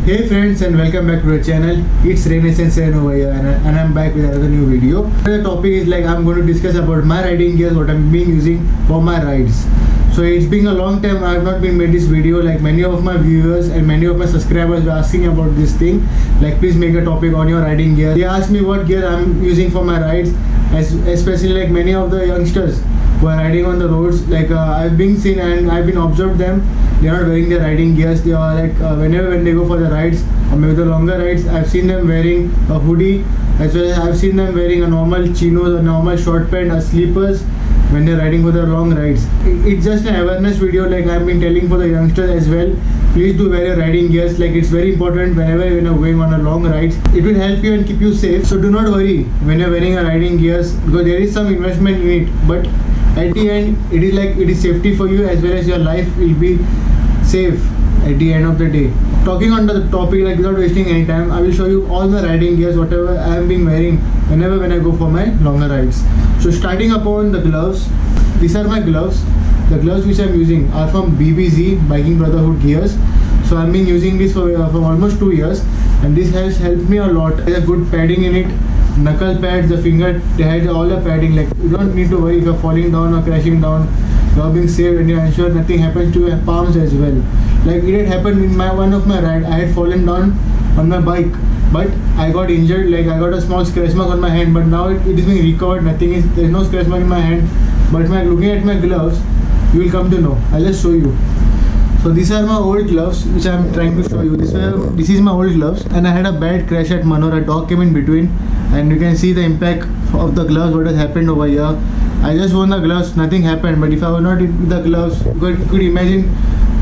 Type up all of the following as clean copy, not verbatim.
Hey friends, and welcome back to the channel. It's Renaissance over here, and I'm back with another new video. The topic is I'm going to discuss about my riding gears, what I'm been using for my rides. So it's been a long time I have not been made this video. Many of my viewers and many of my subscribers were asking about this thing. Please make a topic on your riding gear. They asked me what gear I'm using for my rides, especially many of the youngsters who are riding on the roads. I've been seen and I've been observed them. They are not wearing their riding gears. They are whenever when they go for the rides or maybe the longer rides, I've seen them wearing a hoodie, as well as I've seen them wearing a normal chinos, a normal short pant, or sleepers when they're riding for their long rides. It's just an awareness video, I've been telling for the youngsters as well. Please do wear your riding gears. It's very important whenever you're going on a long rides. It will help you and keep you safe. So do not worry when you're wearing a riding gears, because there is some investment in it, but at the end it is safety for you, as well as your life will be safe at the end of the day. Talking on the topic, without wasting any time, I will show you all my riding gears, whatever I have been wearing when I go for my longer rides. So starting upon the gloves, these are my gloves. The gloves which I am using are from BBZ, Biking Brotherhood Gears. So I have been using this for almost 2 years, and this has helped me a lot. There's a good padding in it, knuckle pads, the finger, they had all the padding. You don't need to worry if you're falling down or crashing down. You're being saved, and you ensure nothing happens to your palms as well. It had happened in one of my rides. I had fallen down on my bike, but I got injured. I got a small scratch mark on my hand, but now it is being recovered. There's no scratch mark in my hand. But looking at my gloves, you will come to know. I'll just show you. So these are my old gloves which I'm trying to show you. This is my old gloves, and I had a bad crash at Manor. A dog came in between, and you can see the impact of the gloves, what has happened over here. I just wore the gloves, nothing happened, but if I were not with the gloves, you could imagine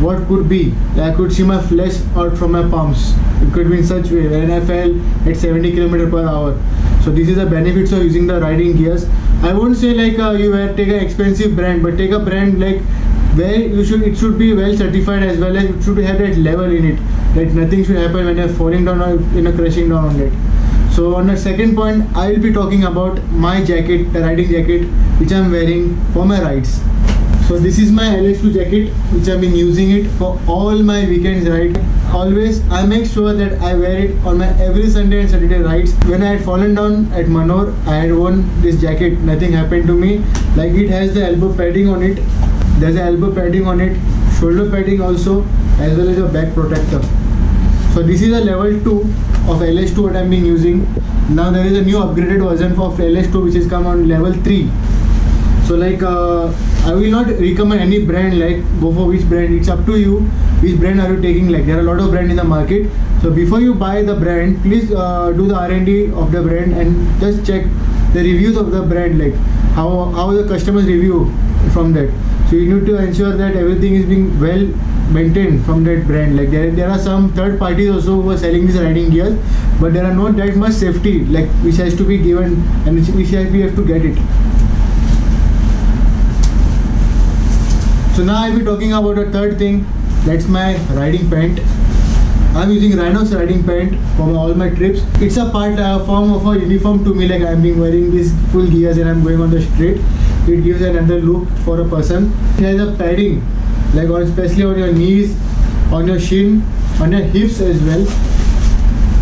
what could be. I could see my flesh out from my palms. It could be in such way when I fell at 70 km/h. So this is the benefits of using the riding gears. I won't say take an expensive brand, but take a brand where it should be well certified, as well as it should have that level in it, that nothing should happen when you're falling down or crashing down on it. So on the second point, I will be talking about my jacket, the riding jacket which I'm wearing for my rides. So this is my LS2 jacket which I've been using it for all my weekends ride. Always I make sure that I wear it on my every Sunday and Saturday rides. When I had fallen down at Manor, I had worn this jacket, nothing happened to me. It has the elbow padding on it. There's an elbow padding on it, shoulder padding also, as well as a back protector. So this is a level 2 of LS2 what I'm been using. Now there is a new upgraded version of LS2 which has come on level 3. So I will not recommend any brand, go for which brand. It's up to you which brand are you taking. There are a lot of brands in the market. So before you buy the brand, please do the R&D of the brand and just check the reviews of the brand, how the customers review from that. So you need to ensure that everything is being well maintained from that brand. There are some third parties also who are selling these riding gears, but there are not that much safety which has to be given, and which we have to get it. So now I'll be talking about a third thing. That's my riding pant. I'm using Rhinos riding pant for all my trips. It's a form of a uniform to me. I'm being wearing these full gears and I'm going on the street. It gives another look for a person. It has a padding, especially on your knees, on your shin, on your hips as well.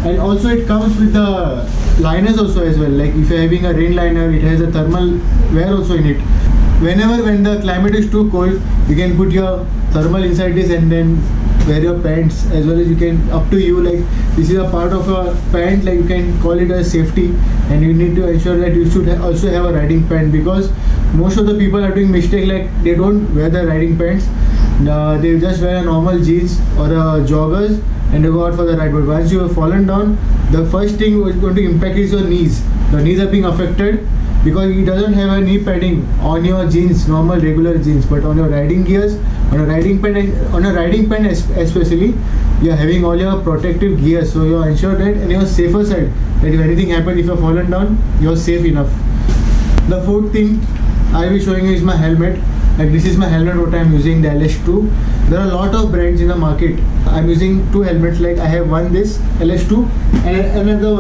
And also it comes with the liners also as well. If you're having a rain liner, it has a thermal wear also in it. When the climate is too cold, you can put your thermal inside this and then wear your pants, as well as you can, up to you. This is a part of a pant, you can call it as safety, and you need to ensure that you should also have a riding pant, because most of the people are doing mistake, they don't wear the riding pants. They just wear a normal jeans or a joggers and they go out for the ride. But once you have fallen down, the first thing which is going to impact is your knees. The knees are being affected because it doesn't have a knee padding on your jeans, normal regular jeans, but on your riding gears, on a riding pant especially, you are having all your protective gears, so you are ensured that, and you are safer side, that if anything happens, if you are fallen down, you are safe enough. The fourth thing I will be showing you is my helmet. This is my helmet what I am using, the LS2. There are a lot of brands in the market. I am using 2 helmets. I have one, this LS2, and another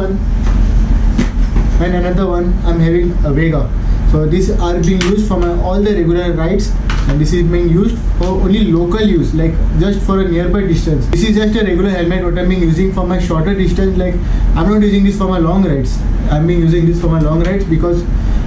one I'm having a Vega. So these are being used for all the regular rides. and this is being used for only local use, like just for a nearby distance. This is just a regular helmet what I'm being using for my shorter distance. Like I'm not using this for my long rides. I'm being using this for my long rides because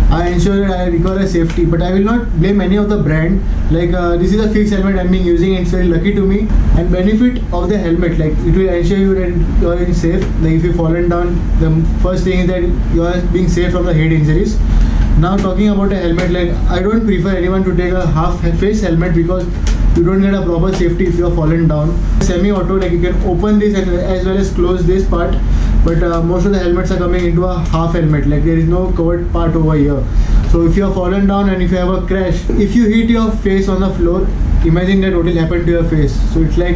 I ensure that I require safety, but I will not blame any of the brand. Like this is a fixed helmet I'm being using, and it's very lucky to me. And benefit of the helmet, like it will ensure you that you are in safe. Like if you fallen down, the first thing is that you are being safe from the head injuries. Now talking about a helmet, like I don't prefer anyone to take a half face helmet because you don't get a proper safety if you are fallen down. Semi-auto, like you can open this and as well as close this part, but most of the helmets are coming into a half helmet, like there is no covered part over here. So if you are fallen down and if you have a crash, if you hit your face on the floor, imagine that what will happen to your face. So it's like,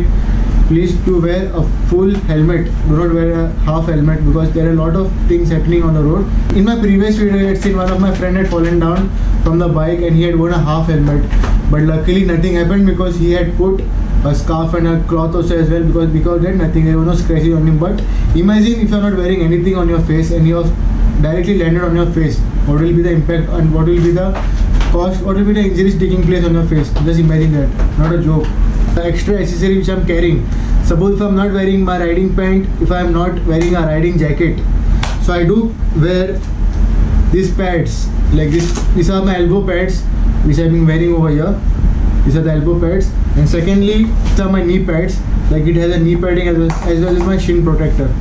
please do wear a full helmet, do not wear a half helmet, because there are a lot of things happening on the road. In my previous video I had seen one of my friend had fallen down from the bike and he had worn a half helmet, but luckily nothing happened because he had put a scarf and a cloth also as well, because that nothing, there were no scratches on him. But imagine if you are not wearing anything on your face and you have directly landed on your face, what will be the impact and what will be the cost, what will be the injuries taking place on your face? Just imagine that, not a joke. The extra accessory which I'm carrying, suppose if I'm not wearing my riding pant, if I'm not wearing a riding jacket, so I do wear these pads, like this. These are my elbow pads which I've been wearing over here. These are the elbow pads, and secondly these are my knee pads, like it has a knee padding as well as my shin protector.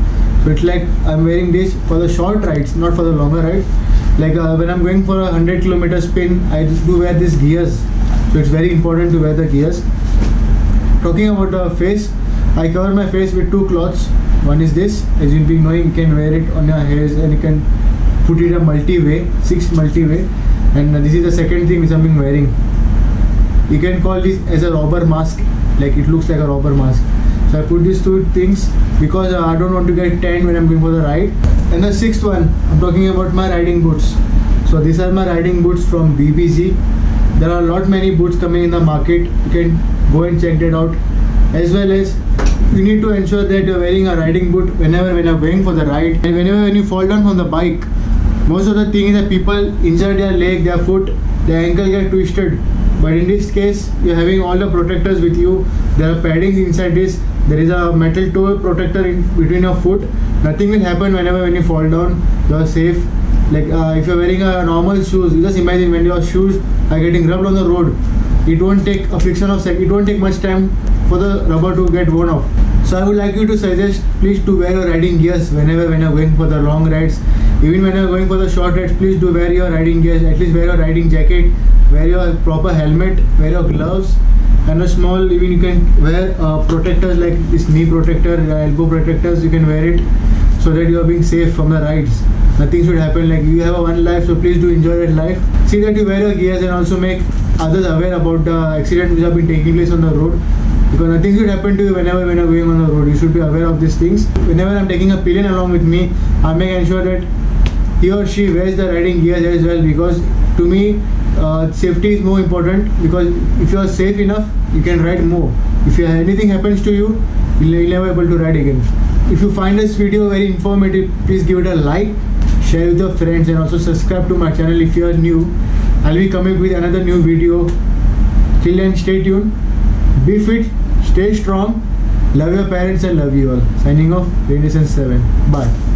So it's like I'm wearing this for the short rides, not for the longer rides. Like when I'm going for a 100-kilometer spin, I do wear these gears, so it's very important to wear the gears. Talking about the face, I cover my face with two cloths. One is this, as you'll be knowing, you can wear it on your hairs and you can put it a multi-way, 6 multi-way. And this is the second thing which I'm being wearing. You can call this as a robber mask, like it looks like a robber mask. So I put these two things because I don't want to get tanned when I'm going for the ride. And the sixth one, I'm talking about my riding boots. So these are my riding boots from BBZ. There are many boots coming in the market. You can go and check that out. As well as you need to ensure that you're wearing a riding boot when you're going for the ride. And when you fall down from the bike, most of the thing is that people injure their leg, their foot, their ankle get twisted. But in this case, you're having all the protectors with you. There are paddings inside this. There is a metal toe protector in between your foot. Nothing will happen when you fall down. You are safe. Like if you're wearing a normal shoes, you just imagine when your shoes are getting rubbed on the road, it won't take a friction of it won't take much time for the rubber to get worn off. So I would like you to suggest, please to wear your riding gears whenever when you're going for the long rides. Even when you're going for the short rides, please do wear your riding gears. At least wear your riding jacket, wear your proper helmet, wear your gloves, and a small, even you can wear protectors like this knee protector, elbow protectors. You can wear it so that you are being safe from the rides. Nothing should happen. Like you have a one life, so please do enjoy that life. See that you wear your gears and also make others aware about the accidents which have been taking place on the road, because nothing should happen to you when you're going on the road. You should be aware of these things. Whenever I'm taking a pillion along with me, I make ensure that he or she wears the riding gears as well, because to me safety is more important, because if you are safe enough, you can ride more. If anything happens to you, you'll never be able to ride again. If you find this video very informative, please give it a like, share with your friends, and also subscribe to my channel if you are new. I'll be coming with another new video. Till then, stay tuned, be fit, stay strong, love your parents and love you all. Signing off, Renaissance 7. Bye.